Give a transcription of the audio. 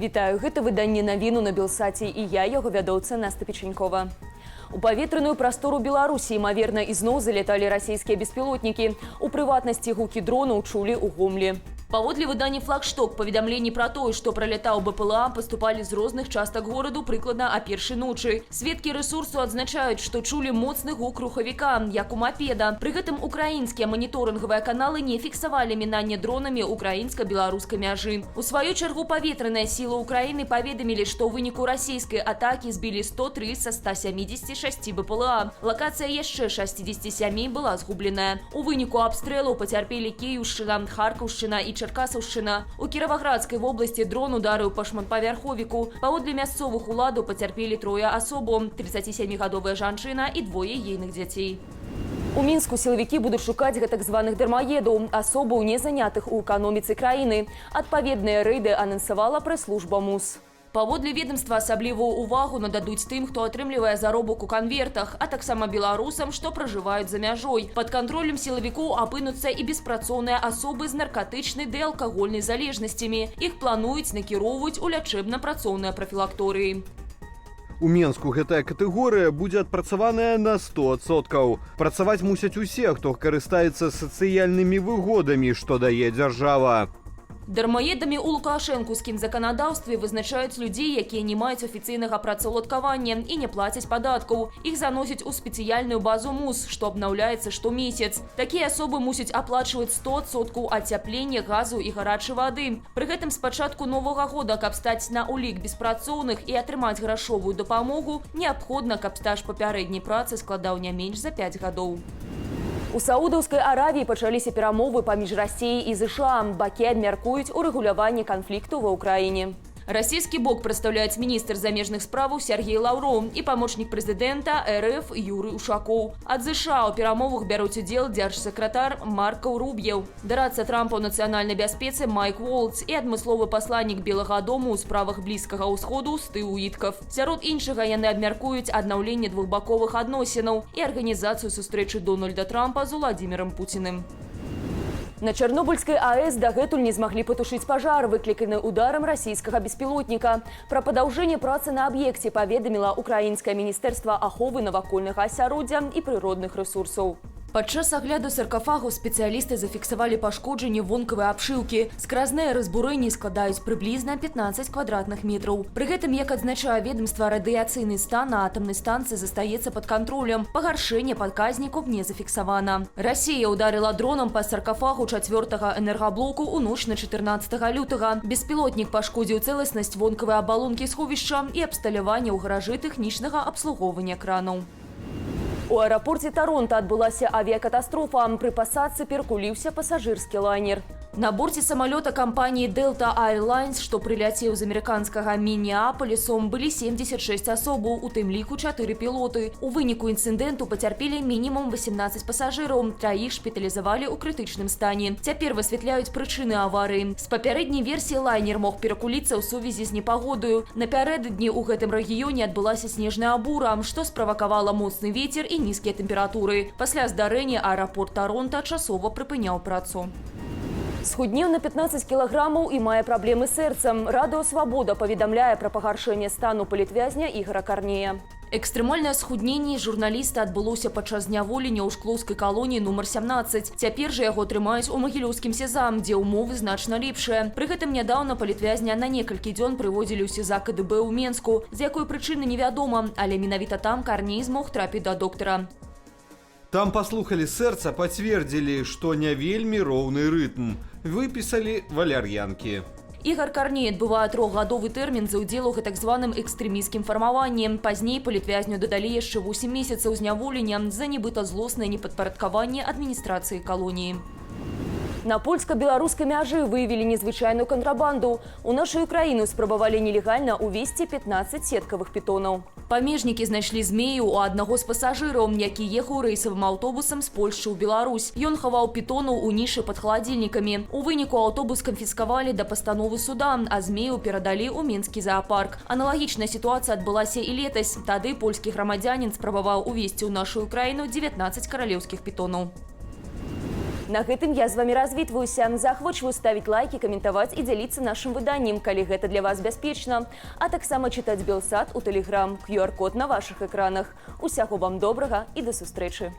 Вітаю, гэта выданне навіну на Белсаце і я, яго вядоўца Наста Печенькова. У паветраную прастору Беларусі, імаверна, ізноў залеталі расійскія беспілотнікі. У прыватнасці гукі дронаў чулі ў Гомлі. Паводле выдання «Флагшток» паведамленні пра тое, што пралятаў БПЛА, паступалі з розных частак гораду прыкладна а першай ночы. Сведкі рэсурсу адзначаюць, што чулі моцны гук рухавіка, як у мапеда. Пры гэтым украінскія маніторынгавыя каналы не фіксавалі мінанне дронамі украінска-беларускай мяжы. У сваю чаргу паветраныя сілы Украіны паведамілі, што ў выніку расійскай атакі збілі 103 са 176 БПЛА. Лакацыя яшчэ 67 была згубленая. У выніку абстрэлу пацярпелі Кіеўшчына, Харкаўшчына і Чаркасаўшчына. У Кіраваградскай вобласці дрон ударыў па шматпавярховіку. Паводле мясцовых уладаў пацярпелі трое асобаў: 37гадовая жанчына і двое ейных дзяцей. У Мінску сілавікі будуць шукаць гэтак званых дармаедаў, асобаў, не занятых у эканоміцы краіны. Адпаведныя рэйды анансавала прэс-служба МУС. Паводле ведомства асаблівую увагу нададуць тым, хто атрымлівае заробак у канвертах, а таксама беларусам, што пражываюць за мяжой. Пад кантролем сілавікоў апынуцца і беспрацоўныя асобы з наркатычнай ды алкагольнай залежнасцямі. Іх плануюць накіроўваць у лячэбна-працоўныя прафілакторыі. У Менску гэтая катэгорыя будзе адпрацаваная на 100%. Працаваць мусяць усе, хто карыстаецца сацыяльнымі выгодамі, што дае дзяржава. Дармаедамі ў лукашэнкаўскім заканадаўстве вызначаюць людзей, якія не маюць афіцыйнага працаўладкавання і не плацяць падаткаў. Іх заносяць у спецыяльную базу МУС, што абнаўляецца штомесяц. Такія асобы мусяць аплачваць 100% ацяплення, газу і гарачай вады. Пры гэтым з пачатку новага года, каб стаць на ўлік беспрацоўных і атрымаць грашовую дапамогу, неабходна, каб стаж папярэдняй працы складаў не менш за 5 гадоў. У Саудаўскай Аравіі пачаліся перамовы паміж Расіяй і ЗША. Бакі абмяркуюць урэгуляванне канфлікту ва ўкраіне. Расійскі бок прадстаўляюць міністр замежных справаў Сергей Лаўроў і памочнік прэзідэнта РФ Юрый Ушакоў. Ад ЗША ў перамовах бяруць удзел дзяржсакратар Марко Руб'еў, дарадца Трампа ў нацыянальнай бяспецы Майк Уолтс і адмысловы пасланнік Белага дому ў справах Блізкага ўсходу Стыў Уіткаф. Сярод іншага яны абмяркуюць аднаўленне двухбаковых адносінаў і арганізацыю сустрэчы Дональда Трампа з Уладзімірам Пуціным. На Чарнобыльскай АЭС дагэтуль не змаглі патушыць пажар, выкліканы ударам расійскага беспілотніка. Пра падаўжэнне працы на аб'екце паведаміла Украінскае міністэрства аховы навакольнага асяроддзя і прыродных рэсурсаў. Падчас агляду саркафагу спецыялісты зафіксавалі пашкоджанне вонкавай абшыўкі. Скразныя разбурэнні складаюць прыблізна 15 квадратных метраў. Пры гэтым, як адзначае ведомства, радыяцыйны стан на атамнай станцыі застаецца пад кантролем. Пагаршэнне падказнікаў не зафіксавана. Расія ўдарыла дронам па саркафагу 4-го энергаблоку ў ноч на 14 лютага. Беспілотнік пашкодзіў цэласнасць вонкавай абалонкі сховішча і абсталявання ў гаражы тэхнічнага абслугоўвання кранаў. У аэрапорце Таронта адбылася авіякатастрофа. Пры пасадцы перакуліўся пасажырскі лайнер. На борце самалёта кампаніі Delta Airlines, што прыляцеў з амерыканскага Мінеапалісом, былі 76 асобаў, у тым ліку 4 пілоты. У выніку інцыдэнту пацярпелі мінімум 18 пасажыраў, траіх шпіталізавалі ў крытычным стане. Цяпер высвятляюць прычыны аварыі. З папярэдняй версіі лайнер мог перакуліцца ў сувязі з непагодаю. Напярэдадні ў гэтым рэгіёне адбылася снежная бура, што справакавала моцны вецер і нізкія тэмпературы. Пасля здарэння аэрапорт Таронта часова прыпыняў працу. Схуднеў на 15 кілаграмаў і мае праблемы з сэрцам. Радыё «Свабода» паведамляе пра пагаршэнне стану палітвязня Ігора Карнея. Экстрэмальнае схудненне журналіста адбылося падчас зняволення ў шклоўскай калоніі нумар 17. Цяпер жа яго трымаюць у магілёўскім СІЗА, дзе ўмовы значна лепшыя. Пры гэтым нядаўна палітвязня на некалькі дзён прыводзілі ў СІЗА КДБ ў Менску. З якой прычыны невядома, але менавіта там Карней змог трапіць да доктара. Там паслухалі сэрца, пацвердзілі, што не вельмі роўны рытм. Выпісалі валяр'янкі. Ігор Карней адбывае 3-гадовы тэрмін за ўдзел у гэтак званым экстрэмісцкім фармаванні. Пазней палітвязню дадалі яшчэ 8 месяцаў зняволення за нібыта злоснае непадпарадкаванне адміністрацыі калоніі. На польска-беларускай мяжы выявілі незвычайную кантрабанду. У нашу краіну спрабавалі нелегальна увезці 15 сеткавых пітонаў. Памежнікі знайшлі змею у аднаго з пасажыраў, які ехаў рэйсавым аўтобусам з Польшчы ў Беларусь. Ён хаваў пітонаў у нішы пад халадзільнікамі. У выніку аўтобус канфіскавалі да пастановы суда, а змею перадалі ў Менскі заапарк. Аналагічная сітуацыя адбылася і летась. Тады польскі грамадзянін спрабаваў увезці ў нашу краіну 19 каралеўскіх пітонаў. На гэтым я з вами развітваюся. Захвочваю ставіць лайки, каментаваць і дзяліцца нашым выданнем, калі гэта для вас бяспечна. А таксама чытаць Белсат у Тэлеграм, QR-код на вашых экранах. Усяго вам добрага і да сустрэчы.